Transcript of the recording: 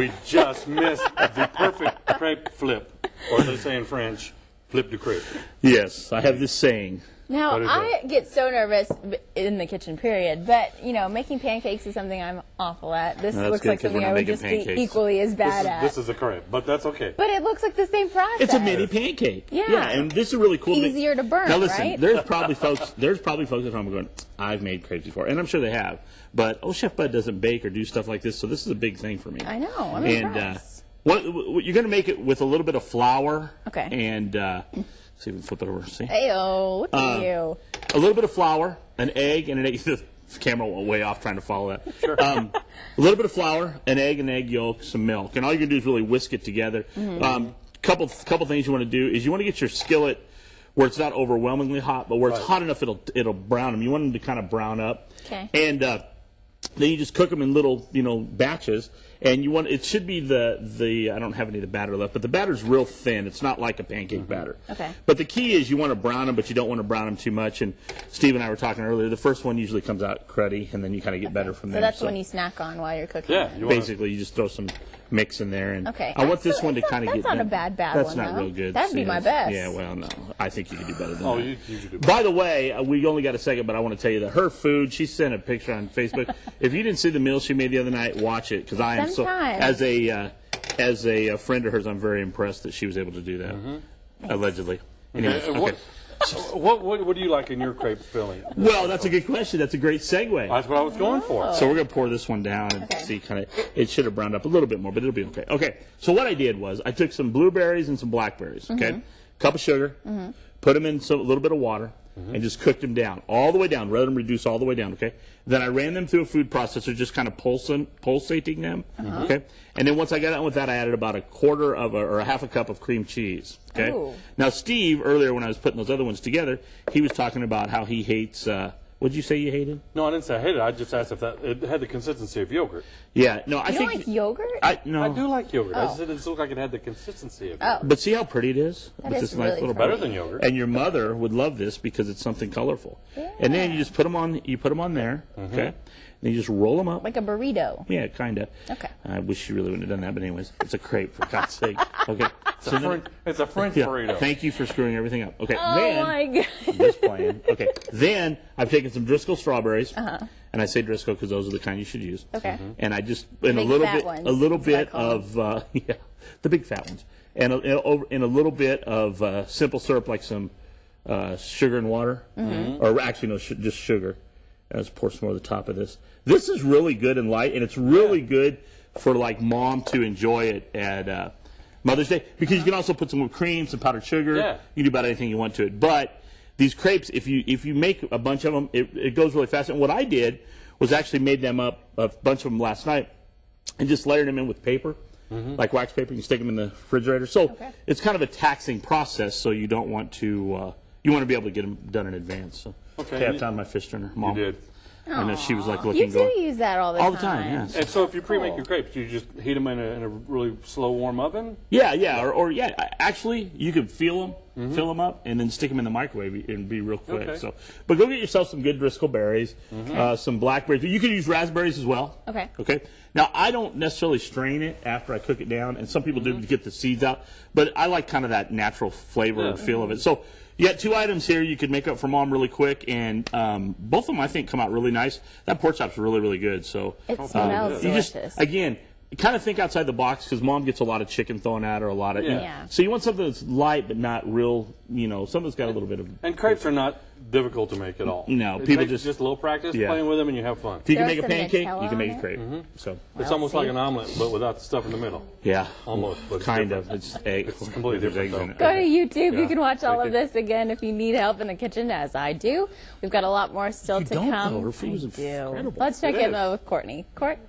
We just missed the perfect crepe flip, or as they say in French, flip de crepe. Yes, I have this saying. Now, I get so nervous in the kitchen, period, but, you know, making pancakes is something I'm awful at. This looks like something I would just be equally as bad at. This is a crepe, but that's okay. But it looks like the same process. It's a mini pancake. Yeah. And this is really cool. Easier to burn, now, listen, right? there's probably folks at home going, I've made crepes before, and I'm sure they have, but, Chef Bud doesn't bake or do stuff like this, so this is a big thing for me. I know. I'm impressed. What you're going to make it with a little bit of flour. Okay. And, see if we can flip it over. See? Ayo, look at you. A little bit of flour, an egg, and an egg. The camera went way off trying to follow that. Sure. A little bit of flour, an egg yolk, some milk. And all you're going to do is really whisk it together. Couple things you want to do is you want to get your skillet where it's not overwhelmingly hot, but where it's hot enough it'll brown them. You want them to kind of brown up. Okay. And then you just cook them in little, batches. And it should be I don't have any of the batter left, but the batter's real thin. It's not like a pancake batter. Okay. But the key is you want to brown them, but you don't want to brown them too much. And Steve and I were talking earlier, the first one usually comes out cruddy, and then you kind of get better from there. So that's when you snack on while you're cooking. Yeah. Basically, you just throw some mix in there. And okay. I want this one to kind of get... That's not a bad one, That's not real good. That'd be my best. Yeah, well, no. I think you can do better than that. Oh, you should do better. By the way, we only got a second, but I want to tell you that her food, she sent a picture on Facebook. If you didn't see the meal she made the other night, watch it, because I am so... As a friend of hers, I'm very impressed that she was able to do that, allegedly. Anyway, okay. What do you like in your crepe filling? Well, that's a good question. That's a great segue. That's what I was going for. So we're going to pour this one down and see it should have browned up a little bit more, but it'll be okay. Okay, so what I did was I took some blueberries and some blackberries, okay? Cup of sugar, put them in a little bit of water, and just cooked them down, all the way down, let them reduce all the way down, okay? Then I ran them through a food processor, just kind of pulsating them, okay? And then once I got done with that, I added about a half a cup of cream cheese, okay? Ooh. Now, Steve, earlier when I was putting those other ones together, he was talking about how he hates, what did you say you hated? No, I didn't say I hated it. I just asked if it had the consistency of yogurt. Yeah, no, I think... You don't like yogurt? No. I do like yogurt. I said it looked like it had the consistency of yogurt. But see how pretty it is? That With is this nice really little better than yogurt. And your mother would love this because it's something colorful. Yeah. And then you just put them on there, okay? And you just roll them up. Like a burrito. Yeah, kind of. Okay. I wish you really wouldn't have done that, but anyways, it's a crepe, for God's sake. Okay. It's a French burrito. Thank you for screwing everything up. Okay, Oh, my God. I'm just playing. Okay, then I've taken some Driscoll strawberries, and I say Driscoll because those are the kind you should use. Okay. And I just, in a little bit of, the big fat ones. And in a little bit of simple syrup, like some sugar and water. Or actually, no, just sugar. Let's pour some more at the top of this. This is really good and light, and it's really good for like mom to enjoy it at Mother's Day, because you can also put some whipped cream, some powdered sugar. Yeah. You can do about anything you want to it. But these crepes, if you make a bunch of them, it goes really fast. And what I did was actually made them up, a bunch of them last night, and just layered them in with paper, like wax paper. You stick them in the refrigerator. So it's kind of a taxing process. So you don't want to. You want to be able to get them done in advance. So. Okay, I found my fish dinner. Mom. You did. I know she was like looking. You do use that all the time. All the time, yeah. And so if you pre-make your crepes, do you just heat them in a really slow warm oven? Yeah. Actually, you could fill them up, and then stick them in the microwave and be real quick. Okay. So, but go get yourself some good Driscoll berries, some blackberries. You could use raspberries as well. Okay. Okay. Now I don't necessarily strain it after I cook it down, and some people do to get the seeds out. But I like kind of that natural flavor and feel of it. So. You got two items here you could make up for mom really quick, and both of them I think come out really nice. That pork chop's really, really good. So it smells delicious. Again, kind of think outside the box, because mom gets a lot of chicken thrown at her, a lot of so you want something that's light but not real, something that's got a little bit of. And crepes are not difficult to make at all. No, people just a little practice playing with them, and you have fun. If you can make a pancake, you can make a crepe. So it's almost like an omelet, but without the stuff in the middle. Yeah, almost. But kind of. It's egg. It's completely different. Go to YouTube. You can watch all of this again if you need help in the kitchen, as I do. We've got a lot more still to come. Her food is incredible. Let's check in though with Courtney. Court.